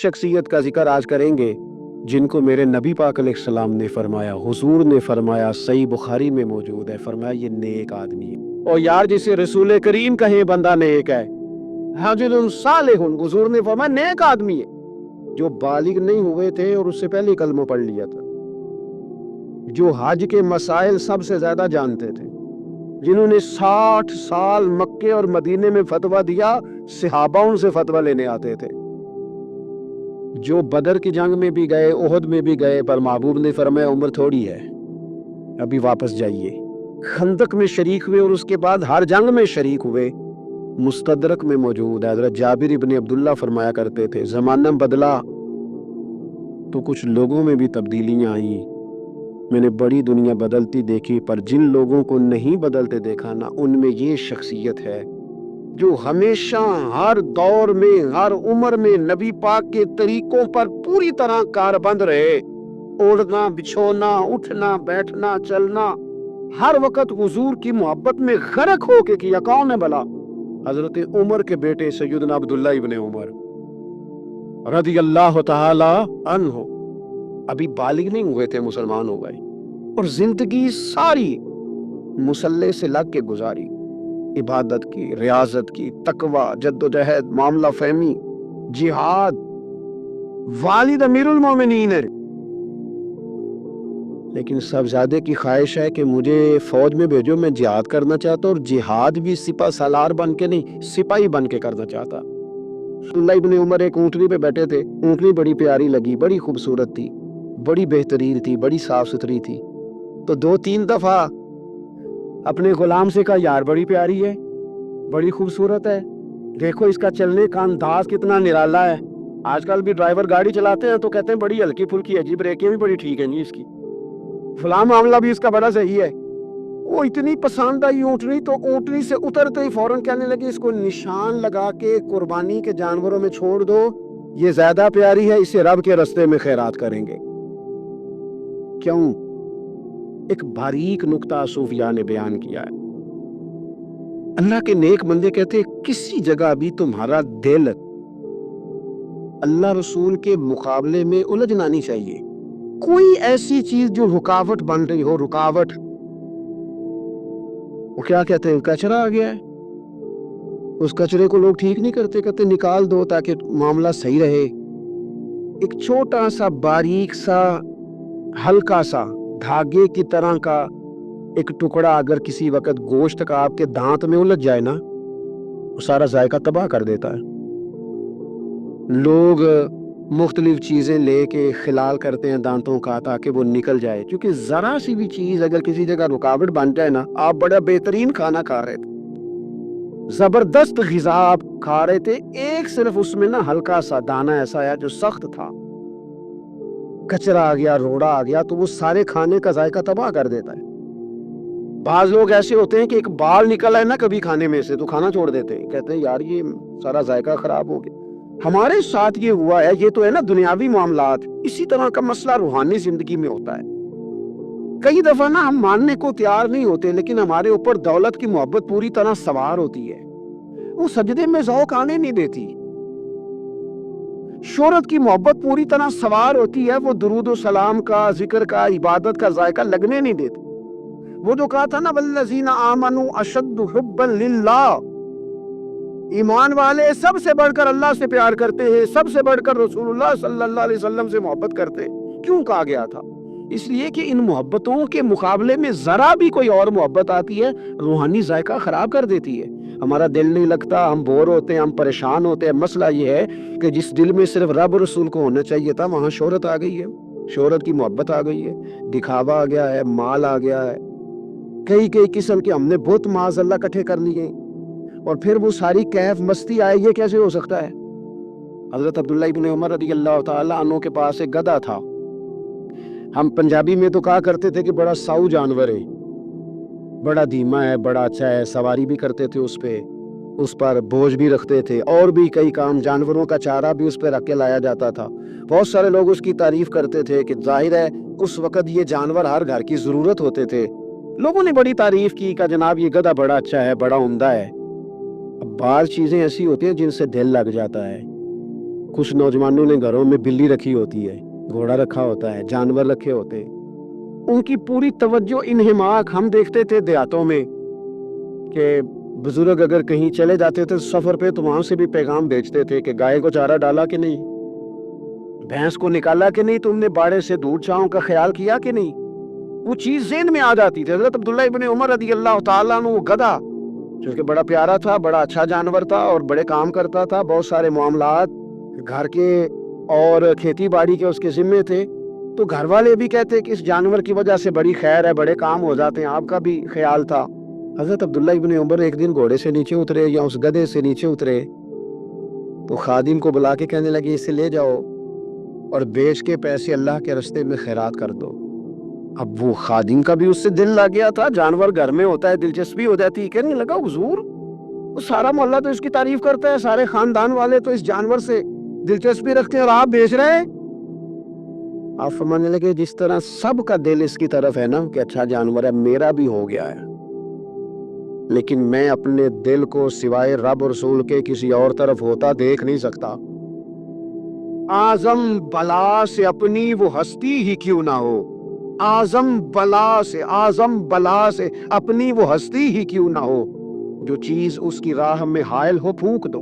शख्सियत का जिक्र आज करेंगे जिनको मेरे नबी पाक अलैहिस्सलाम ने फरमाया, हुजूर ने फरमाया, सही बुखारी में मौजूद है, फरमाया ये नेक आदमी है। और यार जिसे रसूल करीम कहे बंदा नेक है, हाजिरुन सालिहुन, हुजूर ने फरमाया नेक आदमी है, जो बालिग नहीं हुए थे और उससे पहले कलमा पढ़ लिया था, जो हज के मसाइल सबसे ज्यादा जानते थे, जिन्होंने 60 साल मक्के और मदीने में फतवा दिया, सहाबा उनसे फतवा लेने आते थे, जो बदर की जंग में भी गए, ओहद में भी गए, पर महबूब ने फरमाया उम्र थोड़ी है, अभी वापस जाइए। खंदक में शरीक हुए और उसके बाद हर जंग में शरीक हुए। मुस्तदरक में मौजूद है, हज़रत जाबिर इब्न अब्दुल्ला फरमाया करते थे, जमाना बदला तो कुछ लोगों में भी तब्दीलियां आई, मैंने बड़ी दुनिया बदलती देखी, पर जिन लोगों को नहीं बदलते देखा ना, उनमें ये शख्सियत है जो हमेशा हर दौर में, हर उम्र में नबी पाक के तरीकों पर पूरी तरह कारबंद रहे। ओढ़ना, बिछोना, उठना, बैठना, चलना, हर वक्त हुजूर की मोहब्बत में गर्क हो के किया। कौन है भला? हजरत उमर के बेटे सैयदना अब्दुल्ला इब्ने उमर रज़ी अल्लाह तआला अन्हु, अभी बालिग नहीं हुए थे, मुसलमान हो गए और जिंदगी सारी मुसल्ले से लग के गुजारी, इबादत की, रियाजत की, तकवा, जद्दोजहद, मामला फहमी, जिहाद। वालिद अमीरुल मोमिनीन है, लेकिन सबजादे की ख्वाहिश है कि मुझे फौज में भेजो, मैं जिहाद करना चाहता हूँ, और जिहाद भी सिपा सालार बन के नहीं, सिपाही बन के करना चाहता। अब्दुल्ला इब्ने उमर एक ऊँटनी पे बैठे थे, ऊँटनी बड़ी प्यारी लगी, बड़ी खूबसूरत थी, बड़ी बेहतरीन थी, बड़ी साफ सुथरी थी, तो 2-3 दफा अपने गुलाम से कहा, यार बड़ी प्यारी है, बड़ी खूबसूरत है, देखो इसका चलने का अंदाज कितना निराला है। आजकल भी ड्राइवर गाड़ी चलाते हैं तो कहते हैं बड़ी हल्की फुल्की है जी, ब्रेकें भी बड़ी ठीक है जी इसकी, फलां मामला भी इसका बड़ा सही है। वो इतनी पसंद आई ऊँटनी, तो ऊँटनी से उतरते ही फौरन कहने लगे, इसको निशान लगा के कुर्बानी के जानवरों में छोड़ दो, ये ज्यादा प्यारी है, इसे रब के रास्ते में खैरात करेंगे। क्यों? एक बारीक नुक्ता सूफिया ने बयान किया है। अल्लाह के नेक बंदे कहते हैं, किसी जगह भी तुम्हारा दिल अल्लाह रसूल के मुकाबले में उलझना नहीं चाहिए। कोई ऐसी चीज जो रुकावट बन रही हो, रुकावट, वो क्या कहते हैं, कचरा आ गया है, उस कचरे को लोग ठीक नहीं करते, कहते निकाल दो ताकि मामला सही रहे। एक छोटा सा बारीक सा हल्का सा धागे की तरह का एक टुकड़ा अगर किसी वक्त गोश्त का आपके दांत में उलझ जाए ना, वो सारा जायका तबाह कर देता है। लोग मुख्तलिफ चीजें लेके खिलाल करते हैं दांतों का ताकि वो निकल जाए, क्योंकि जरा सी भी चीज अगर किसी जगह रुकावट बन जाए ना, आप बड़ा बेहतरीन खाना खा रहे थे, जबरदस्त ग़िज़ा आप खा रहे थे, एक सिर्फ उसमें ना हल्का सा दाना ऐसा आया जो सख्त था, कचरा आ गया, रोड़ा आ गया, तो वो सारे खाने का जायका तबाह कर देता है। बाज लोग ऐसे होते हैं कि एक बाल निकल आए ना कभी खाने में से तो खाना छोड़ देते हैं, कहते हैं यार ये सारा जायका खराब हो गया। हमारे साथ ये हुआ है, ये तो है ना दुनियावी मामलात, इसी तरह का मसला रूहानी जिंदगी में होता है। कई दफा ना हम मानने को तैयार नहीं होते, लेकिन हमारे ऊपर दौलत की मोहब्बत पूरी तरह सवार होती है, वो सजदे में ज़ौक़ आने नहीं देती। शोहरत की मोहब्बत पूरी तरह सवार होती है, वो दुरूद व सलाम का, जिक्र का, इबादत का जायका लगने नहीं देती। वो जो कहा था ना, वल्लज़ीना आमनू अशद्दु हुब्बन लिल्लाह, ईमान वाले सबसे बढ़कर अल्लाह से प्यार करते हैं, सबसे बढ़कर रसूलुल्लाह सल्लल्लाहु अलैहि वसल्लम से मोहब्बत करते हैं। क्यों कहा गया था? इसलिए कि इन मोहब्बतों के मुकाबले में जरा भी कोई और मोहब्बत आती है, रूहानी जायका खराब कर देती है। हमारा दिल नहीं लगता, हम बोर होते हैं, हम परेशान होते हैं। मसला ये है कि जिस दिल में सिर्फ रब रसूल को होना चाहिए था, वहां शोहरत आ गई है, शोहरत की मोहब्बत आ गई है, दिखावा आ गया है, माल आ गया है, कई कई किस्म के हमने बहुत माज़अल्लाह इकट्ठे कर लिए, और फिर वो सारी कैफ मस्ती आए। ये कैसे हो सकता है? हजरत अब्दुल्ला इब्ने उमर रज़ी अल्लाह तआला अन्हु के पास एक गधा था। हम पंजाबी में तो कहा करते थे कि बड़ा साऊ जानवर है, बड़ा धीमा है, बड़ा अच्छा है, सवारी भी करते थे उस पे, उस पर बोझ भी रखते थे, और भी कई काम, जानवरों का चारा भी उस पर रख के लाया जाता था। बहुत सारे लोग उसकी तारीफ करते थे कि जाहिर है उस वक्त ये जानवर हर घर की जरूरत होते थे। लोगों ने बड़ी तारीफ की कि जनाब ये गधा बड़ा अच्छा है, बड़ा उम्दा है। अब बाज़ चीजें ऐसी होती हैं जिनसे दिल लग जाता है, कुछ नौजवानों ने घरों में बिल्ली रखी होती है, घोड़ा रखा होता है, जानवर रखे होते हैं, उनकी पूरी तवज्जो इन्हिमाक हम देखते थे देहातों में कि बुजुर्ग अगर कहीं चले जाते थे सफर पे तो वहां से भी पैगाम भेजते थे कि गाय को चारा डाला कि नहीं, भैंस को निकाला कि नहीं, तुमने बाड़े से दूध छांव का ख्याल किया कि नहीं। वो चीज ज़हन में आ जाती थी। हजरत अब्दुल्ला इब्ने उमर रदी अल्लाह ताला अन्हु, वो गधा जो कि बड़ा प्यारा था, बड़ा अच्छा जानवर था और बड़े काम करता था, बहुत सारे मामलात घर के और खेती बाड़ी के उसके जिम्मे थे, तो घर वाले भी कहते कि इस जानवर की वजह से बड़ी खैर है, बड़े काम हो जाते हैं, आपका भी ख्याल था। हजरत अब्दुल्ला इब्ने उमर एक दिन घोड़े से नीचे उतरे या उस गधे से नीचे उतरे तो खादिम को बुला के कहने लगे इसे ले जाओ और बेच के पैसे अल्लाह के रास्ते में खैरात कर दो। अब वो खादिम का भी उससे दिल लग गया था, जानवर घर में होता है, दिलचस्पी हो जाती है। कहने लगा हुजूर, वो सारा मोहल्ला तो इसकी तारीफ करता है, सारे खानदान वाले तो इस जानवर से दिलचस्पी रखते हैं और आप बेच रहे हैं। आप फरमाने लगे जिस तरह सबका दिल इसकी तरफ है ना कि अच्छा जानवर है, मेरा भी हो गया है, लेकिन मैं अपने दिल को सिवाय रब और रसूल के किसी और तरफ होता देख नहीं सकता। आजम बला से अपनी वो हस्ती ही क्यों ना हो, आजम बला से अपनी वो हस्ती ही क्यों ना हो, जो चीज उसकी राह में हायल हो फूंक दो,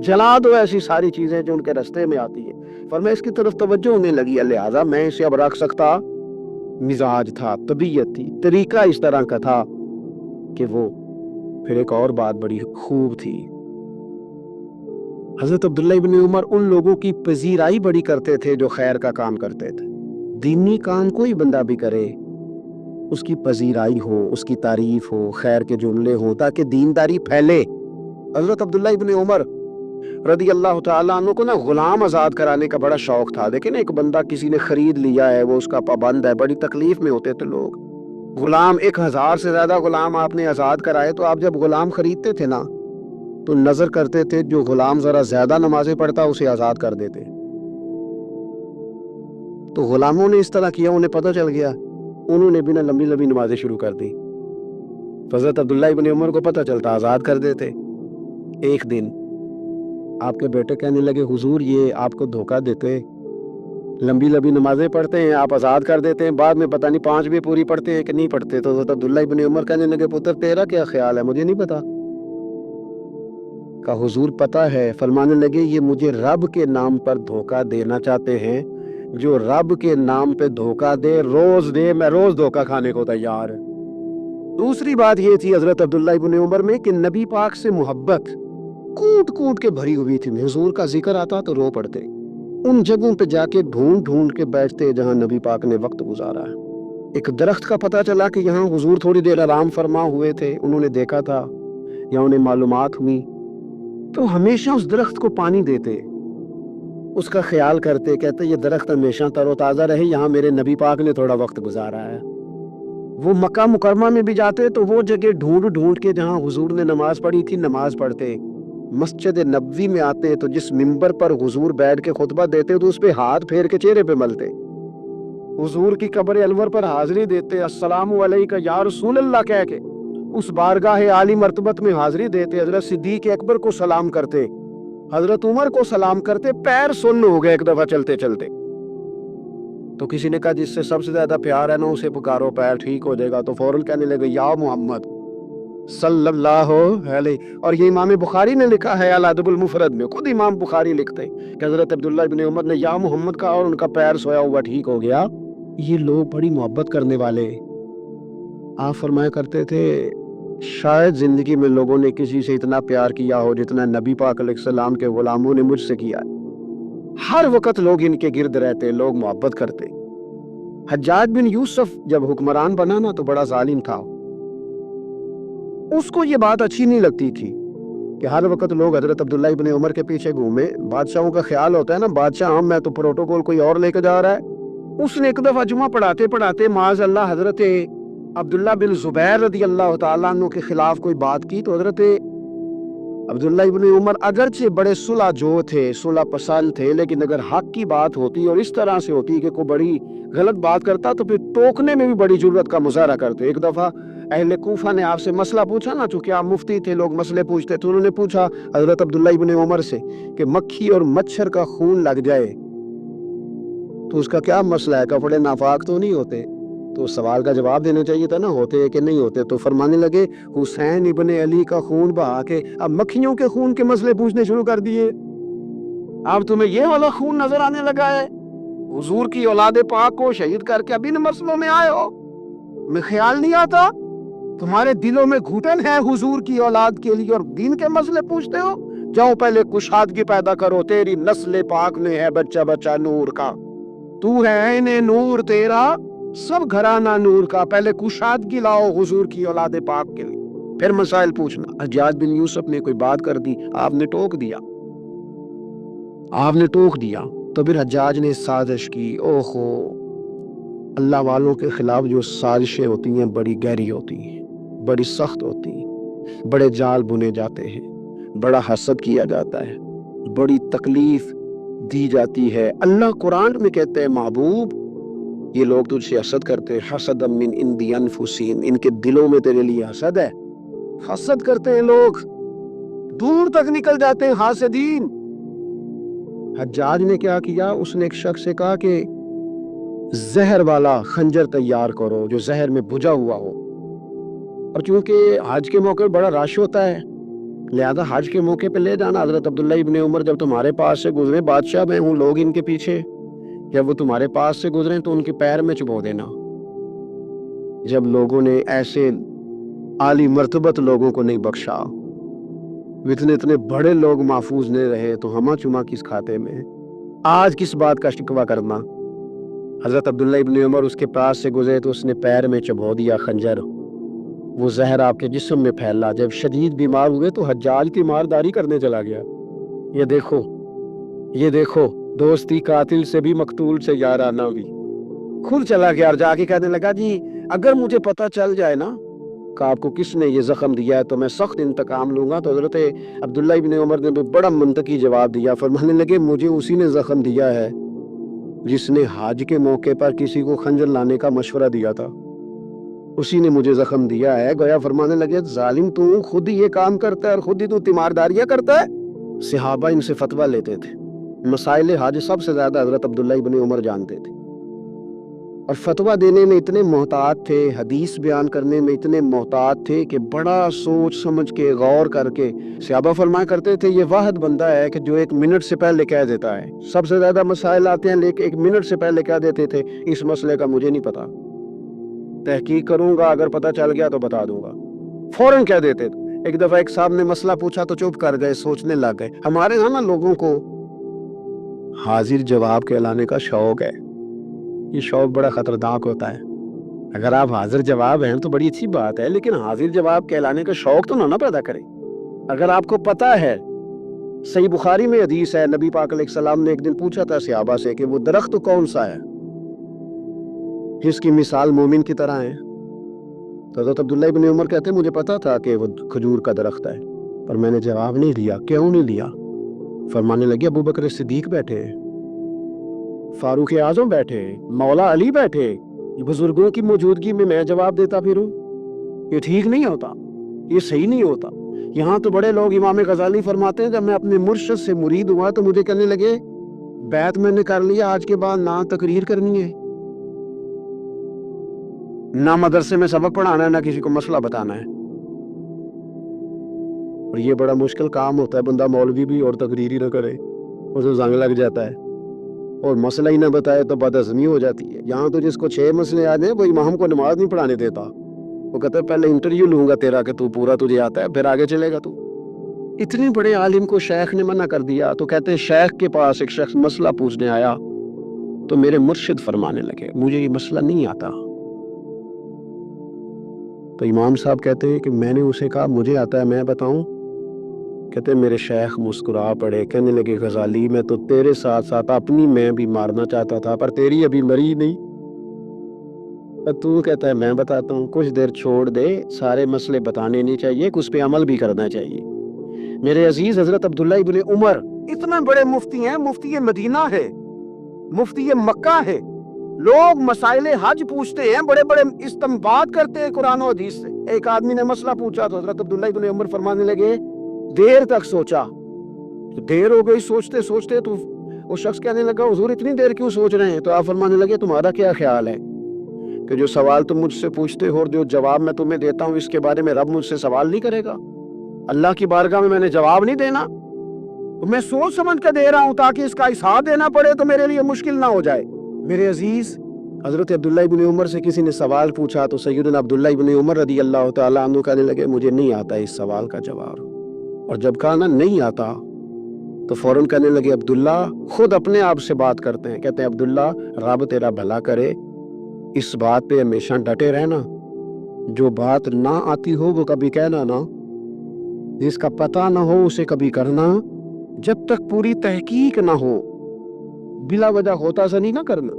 जला दो ऐसी सारी चीजें जो उनके रास्ते में आती है। फरमाया इसकी तरफ तवज्जो होने लगी, लिहाजा मैं इसे अब रख सकता। मिजाज था, तबीयत थी, तरीका इस तरह का था कि वो। फिर एक और बात बड़ी खूब थी, हजरत अब्दुल्ला इब्ने उमर उन लोगों की पजीराई बड़ी करते थे जो खैर का काम करते थे। दीनी काम कोई बंदा भी करे, उसकी पजीराई हो, उसकी तारीफ हो, खैर के जुमले हो, ताकि दीनदारी फैले। हजरत अब्दुल्ला इब्ने उमर रदी अल्लाह ताला अन्हु को ना गुलाम आजाद कराने का बड़ा शौक था। लेकिन एक बंदा किसी ने खरीद लिया है, वो उसका पाबंद है, बड़ी तकलीफ में होते थे लोग। गुलाम 1000 से ज्यादा गुलाम आपने आजाद कराए, तो आप जब गुलाम खरीदते थे ना तो नजर करते थे जो गुलाम जरा ज्यादा नमाजें पढ़ता उसे आजाद कर देते। तो गुलामों ने इस तरह किया, उन्हें पता चल गया, उन्होंने भी ना लंबी लंबी नमाजें शुरू कर दी। हजरत अब्दुल्ला इब्ने उमर को पता चलता, आजाद कर देते। एक दिन आपके बेटे कहने लगे हुजूर ये आपको धोखा देते, लंबी लंबी नमाजें पढ़ते हैं, आप आजाद कर देते हैं, बाद में पता नहीं 5 भी पूरी पढ़ते हैं कि नहीं पढ़ते। तो हजरत अब्दुल्ला इब्ने उमर कहने लगे पुत्र तेरा क्या ख्याल है, मुझे नहीं पता। का हुजूर पता है। फरमाने लगे ये मुझे रब के नाम पर धोखा देना चाहते हैं, जो रब के नाम पे धोखा दे रोज दे, मैं रोज धोखा खाने को तैयार। दूसरी बात ये थी हजरत अब्दुल्ला इब्ने उमर में कि नबी पाक से मोहब्बत कूट कूट के भरी हुई थी। हुजूर का जिक्र आता तो रो पड़ते, उन जगहों पे जाके ढूंढ ढूंढ के बैठते जहां नबी पाक ने वक्त गुजारा है। एक दरख्त का पता चला कि यहाँ हुजूर थोड़ी देर आराम फरमा हुए थे, उन्होंने देखा था या उन्हें मालूमात हुई, तो हमेशा उस दरख्त को पानी देते, उसका ख्याल करते, कहते ये दरख्त हमेशा तरोताजा रहे, यहाँ मेरे नबी पाक ने थोड़ा वक्त गुजारा है। वो मक्का मुकरमा में भी जाते तो वो जगह ढूंढ ढूंढ के जहाँ हुजूर ने नमाज पढ़ी थी नमाज पढ़ते। मस्जिद नबवी में आते तो जिस मिंबर पर हुजूर बैठ के खुतबा देते तो उस पे हाथ फेर के चेहरे पे मलते। हुजूर की कब्र अनवर पर हाजिरी देते, अस्सलामु अलैका या रसूल अल्लाह कह के उस बारगाह आली मर्तबत में हाजिरी देते। हजरत सिद्दीक अकबर को सलाम करते, हजरत उमर को सलाम करते। पैर सुन्न हो गए एक दफा चलते चलते, तो किसी ने कहा जिससे सबसे ज्यादा प्यार है ना उसे पुकारो, पैर ठीक हो जाएगा। तो फौरन कहने लगे या मोहम्मद सल्लल्लाहु अलैहि। और ये इमाम बुखारी ने लिखा है अल अदबुल मुफरद में, खुद इमाम बुखारी लिखते हैं कि हजरत अब्दुल्ला इब्ने उमर ने या मोहम्मद कहा और उनका पैर सोया हुआ ठीक हो गया। ये लोग बड़ी मोहब्बत करने वाले। आप फरमाया करते थे शायद जिंदगी में लोगों ने किसी से इतना प्यार किया हो जितना नबी पाक अलैहिस्सलाम के गुलामों ने मुझसे किया। हर वक्त लोग इनके गिर्द रहते, लोग मोहब्बत करते। हज्जाज बिन यूसुफ जब हुक्मरान बना ना तो बड़ा जालिम था, उसको ये बात अच्छी नहीं लगती थी कि हर वक्त लोग हजरत अब्दुल्ला इब्ने उमर के पीछे घूमे। बादशाहों का ख्याल होता है ना, बादशाह मैं तो प्रोटोकॉल कोई और लेके जा रहा है। उसने एक दफा जुमा पढ़ाते पढ़ाते माज अल्लाह हजरत अब्दुल्ला बिन जुबैर रदी अल्लाह ताला अन्हु के खिलाफ कोई बात की। तो हजरत अब्दुल्ला इब्ने उमर अगरचे बड़े सुलह जो थे, सुलह पसंद थे, लेकिन अगर हक की बात होती और इस तरह से होती कि कोई बड़ी गलत बात करता तो फिर टोकने में भी बड़ी जुर्रत का मुजाहरा करते। एक दफा अहले कूफा ने आपसे मसला पूछा ना, चूंकि आप मुफ्ती थे, लोग मसले पूछते, तो उन्होंने पूछा हजरत अब्दुल्ला इब्न उमर से कि मक्खी और मच्छर का खून लग जाए तो उसका क्या मसला है, कपड़े नापाक तो नहीं होते? तो सवाल का जवाब देना चाहिए था ना, होते हैं कि नहीं होते। तो फरमाने लगे हुसैन इब्न अली का खून बहा के अब मक्खियों के खून के मसले पूछने शुरू कर दिए। अब तुम्हें ये वाला खून नजर आने लगा है? हुजूर की औलाद पाक को शहीद करके अब इन मसलों में आए हो? मैं ख्याल नहीं आता तुम्हारे दिलों में घुटन है हुजूर की औलाद के लिए और दीन के मसले पूछते हो? जाओ पहले कुशादगी पैदा करो, तेरी नस्ल पाक में है बच्चा बच्चा नूर का, तू है ऐने नूर, तेरा सब घराना नूर का, पहले कुशादगी लाओ हुजूर की औलाद पाक के लिए, फिर मसाइल पूछना। हज्जाज बिन यूसुफ ने कोई बात कर दी, आपने टोक दिया, आपने टोक दिया, तो फिर हज्जाज ने साजिश की। ओहो, अल्लाह वालों के खिलाफ जो साजिशें होती हैं बड़ी गहरी होती हैं, बड़ी सख्त होती हैं, बड़े जाल बुने जाते हैं, बड़ा हसद किया जाता है, बड़ी तकलीफ दी जाती है। अल्लाह कुरान में कहते हैं महबूब ये लोग तुझसे हसद करते हैं, हसद मिन इंदी अनफुसिहिम, इनके दिलों में तेरे लिए हसद है। हसद करते हैं लोग, दूर तक निकल जाते हैं हासदीन। हज्जाज ने क्या किया, उसने एक शख्स से कहा कि जहर वाला खंजर तैयार करो जो जहर में बुझा हुआ हो, और चूंकि हज के मौके पर बड़ा रश होता है लिहाजा हज के मौके पे ले जाना। हजरत अब्दुल्ला इब्न उमर जब तुम्हारे पास से गुजरे, बादशाह मैं हूँ, लोग इनके पीछे, जब वो तुम्हारे पास से गुजरे तो उनके पैर में चुबो देना। जब लोगों ने ऐसे आली मर्तबत लोगों को नहीं बख्शा, इतने इतने बड़े लोग महफूज नहीं रहे, तो हमा चुमा किस खाते में? आज किस बात का शिकवा करना? हजरत अब्दुल्ला इब्न उमर उसके पास से गुजरे तो उसने पैर में चुबो दिया खंजर, वो जहर आपके जिस्म में फैला। जब शदीद बीमार हुए तो हज्जाज की मारदारी करने चला गया। ये देखो, ये देखो, दोस्ती कातिल से भी मकतूल से याराना भी। खुद चला गया और जाके कहने लगा जी अगर मुझे पता चल जाए ना कि आपको किसने ये जख्म दिया है तो मैं सख्त इंतकाम लूंगा। तो हजरत अब्दुल्ला इब्न उमर ने भी बड़ा मंतकी जवाब दिया, फरमाने लगे मुझे उसी ने जख्म दिया है जिसने हज के मौके पर किसी को खंजर लाने का मशवरा दिया था, उसी ने मुझे जख्म दिया है। गोया फरमाने लगे जालिम तू खुद ही ये काम करता है और खुद ही तू तीमारदारियां करता है। सहाबा इनसे फतवा लेते थे, मसाइल हज सबसे ज्यादा हजरत अब्दुल्ला इब्न उमर जानते थे और फतवा देने में इतने मोहतात थे, हदीस बयान करने में इतने मोहतात थे कि बड़ा सोच समझ के गौर करके सहाबा फरमाया करते थे ये वाहिद बंदा है कि जो 1 मिनट से पहले कह देता है। सबसे ज्यादा मसाइल आते हैं लेकिन 1 मिनट से पहले कह देते थे इस मसले का मुझे नहीं पता, तहकीक करूंगा, अगर पता चल गया तो बता दूंगा, फौरन कह देते थे। एक दफा एक साहब ने मसला पूछा तो चुप कर गए, सोचने लग गए। हमारे यहाँ ना लोगों को हाजिर जवाब कहलाने का शौक है, ये शौक बड़ा खतरनाक होता है। अगर आप हाजिर जवाब हैं तो बड़ी अच्छी बात है, लेकिन हाजिर जवाब कहलाने का शौक तो ना पैदा करें। अगर आपको पता है, सही बुखारी में हदीस है, नबी पाक अलैहिस्सलाम ने एक दिन पूछा था सहाबा से कि वो दरख्त कौन सा है जिसकी मिसाल मोमिन की तरह है। तो हज़रत अब्दुल्ला इब्न उमर कहते मुझे पता था कि वो खजूर का दरख्त है, पर मैंने जवाब नहीं लिया। क्यों नहीं लिया? फरमाने लगे अबू बकर सिद्दीक बैठे, फारूक आजम बैठे, मौला अली बैठे, ये बुजुर्गों की मौजूदगी में मैं जवाब देता फिरूं, ये ठीक नहीं होता, ये सही नहीं होता। यहाँ तो बड़े लोग, इमाम गजाली फरमाते हैं जब मैं अपने मुर्शिद से मुरीद हुआ तो मुझे कहने लगे बैत मैंने कर लिया, आज के बाद ना तकरीर करनी है, ना मदरसे में सबक पढ़ाना है, ना किसी को मसला बताना है। और ये बड़ा मुश्किल काम होता है, बंदा मौलवी भी और तकरीर ही ना करे, उसे जंग लग जाता है, और मसला ही ना बताए तो बदअज़मी हो जाती है। यहाँ तो जिसको 6 मसले आ जाए वो इमाम को नमाज नहीं पढ़ाने देता, वो कहता है पहले इंटरव्यू लूंगा तेरा कि तू पूरा तुझे आता है, फिर आगे चलेगा तू। इतने बड़े आलिम को शेख ने मना कर दिया। तो कहते हैं शेख के पास एक शख्स मसला पूछने आया तो मेरे मुर्शिद फरमाने लगे मुझे ये मसला नहीं आता। तो इमाम साहब कहते हैं कि मैंने उसे कहा मुझे आता है, मैं बताऊं? कहते मेरे शेख मुस्कुरा पड़े, कहने लगे गजाली मैं तो तेरे साथ साथ अपनी मैं भी मारना चाहता था पर तेरी अभी मरी नहीं। तू कहता है मैं बताता हूँ, कुछ देर छोड़ दे, सारे मसले बताने नहीं चाहिए, कुछ पे अमल भी करना चाहिए। मेरे अजीज हजरत अब्दुल्ला इब्न उमर इतना बड़े मुफ्ती हैं, मुफ्ती मदीना है, मुफ्ती मक्का है। लोग मसाइले हज पूछते हैं, बड़े बड़े इस्तेंबात करते हैं कुरान और हदीस से। ایک آدمی نے مسئلہ پوچھا تو حضرت عبداللہ ابن عمر فرمانے لگے دیر تک سوچا، تو دیر ہو گئی سوچتے سوچتے، تو وہ شخص کہنے لگا حضور اتنی دیر کیوں سوچ رہے ہیں؟ تو آپ فرمانے لگے تمہارا کیا خیال ہے کہ جو سوال تم مجھ سے پوچھتے ہو اور جو جواب میں تمہیں دیتا ہوں اس کے بارے میں رب مجھ سے سوال نہیں کرے گا؟ اللہ کی بارگاہ میں نے جواب نہیں دینا، تو میں سوچ سمجھ کے دے رہا ہوں تاکہ اس کا حساب دینا پڑے تو میرے لیے مشکل نہ ہو جائے۔ میرے عزیز، حضرت عبداللہ ابن عمر سے کسی نے سوال پوچھا تو سیدنا عبداللہ ابن عمر رضی اللہ تعالیٰ عنہ کہنے لگے مجھے نہیں آتا اس سوال کا جواب، اور جب کہا نا نہیں آتا تو فوراً کہنے لگے عبداللہ خود اپنے آپ سے بات کرتے ہیں، کہتے ہیں عبداللہ رب تیرا بھلا کرے، اس بات پہ ہمیشہ ڈٹے رہنا، جو بات نہ آتی ہو وہ کبھی کہنا نہ، جس کا پتہ نہ ہو اسے کبھی کرنا، جب تک پوری تحقیق نہ ہو بلا وجہ غوطہ زنی نہ کرنا،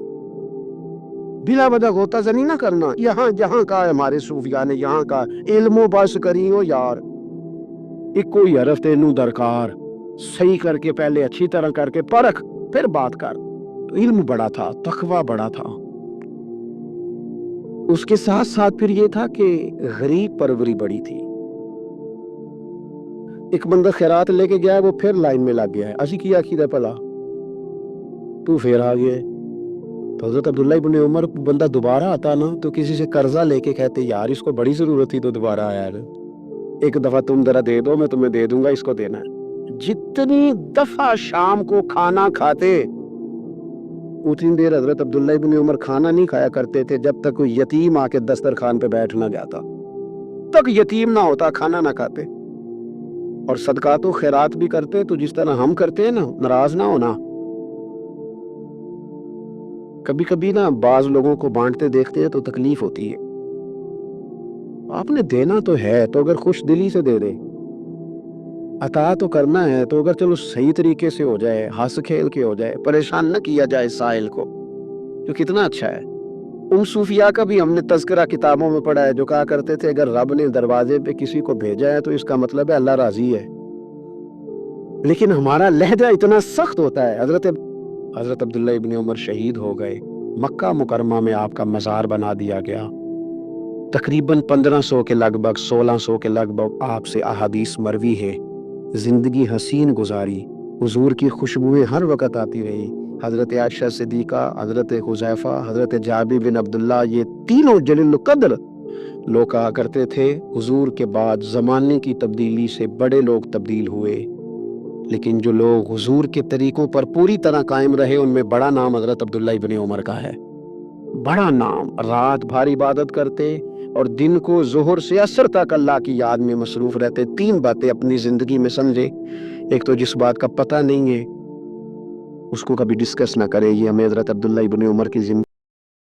بلا وجہ غوطہ زنی نہ کرنا۔ یہاں جہاں کا ہے ہمارے صوفیاء نے یہاں کا علم و بس کری ہو یار، ایک کوئی حرف تینوں درکار، صحیح کر کے پہلے اچھی طرح کر کے پرکھ پھر بات کر۔ تو علم بڑا تھا، تقوی بڑا تھا، اس کے ساتھ ساتھ پھر یہ تھا کہ غریب پروری بڑی تھی۔ ایک بندہ خیرات لے کے گیا ہے، وہ پھر لائن میں لگ گیا ہے، اسی کیا عقیدہ پلا تو پھر آ گیا۔ تو حضرت عبداللہ ابن عمر بندہ دوبارہ آتا نا تو کسی سے قرضہ لے کے کہتے یار اس کو بڑی ضرورت تھی تو دوبارہ آیا ہے، ایک دفعہ تم ذرا دے دو میں تمہیں دے دوں گا، اس کو دینا ہے۔ جتنی دفعہ شام کو کھانا کھاتے اتنی دیر حضرت عبداللہ ابن عمر کھانا نہیں کھایا کرتے تھے جب تک کوئی یتیم آ کے دسترخوان پہ بیٹھ نہ جاتا، تک یتیم نہ ہوتا کھانا نہ کھاتے۔ اور صدقات و خیرات بھی کرتے تو جس طرح ہم کرتے ہیں نا، ناراض نہ ہونا۔ کبھی کبھی نا بعض لوگوں کو بانٹتے دیکھتے ہیں تو تکلیف ہوتی ہے، آپ نے دینا تو ہے تو اگر خوش دلی سے دے دے، عطا تو کرنا ہے تو اگر چلو صحیح طریقے سے ہو جائے، ہنس کھیل کے ہو جائے، پریشان نہ کیا جائے سائل کو، جو کتنا اچھا ہے۔ ان صوفیاء کا بھی ہم نے تذکرہ کتابوں میں پڑھا ہے جو کہا کرتے تھے اگر رب نے دروازے پہ کسی کو بھیجا ہے تو اس کا مطلب ہے اللہ راضی ہے، لیکن ہمارا لہجہ اتنا سخت ہوتا ہے۔ حضرت عبداللہ ابن عمر شہید ہو گئے، مکہ مکرمہ میں آپ کا مزار بنا دیا گیا، تقریباً 1500 کے لگ بھگ 1600 کے لگ بھگ آپ سے احادیث مروی ہے، زندگی حسین گزاری، حضور کی خوشبوئیں ہر وقت آتی رہی، حضرت عائشہ صدیقہ، حضرت حذیفہ، حضرت جابر بن عبداللہ، یہ تینوں جلیل القدر لوگ کہا کرتے تھے حضور کے بعد زمانے کی تبدیلی سے بڑے لوگ تبدیل ہوئے، لیکن جو لوگ حضور کے طریقوں پر پوری طرح قائم رہے ان میں بڑا نام حضرت عبداللہ ابن عمر کا ہے، بڑا نام۔ رات بھر عبادت کرتے اور دن کو ظہر سے عصر تک اللہ کی یاد میں مصروف رہتے۔ 3 باتیں اپنی زندگی میں سمجھے، ایک تو جس بات کا پتہ نہیں ہے اس کو کبھی ڈسکس نہ کرے، یہ ہمیں حضرت عبداللہ ابن عمر کی زندگی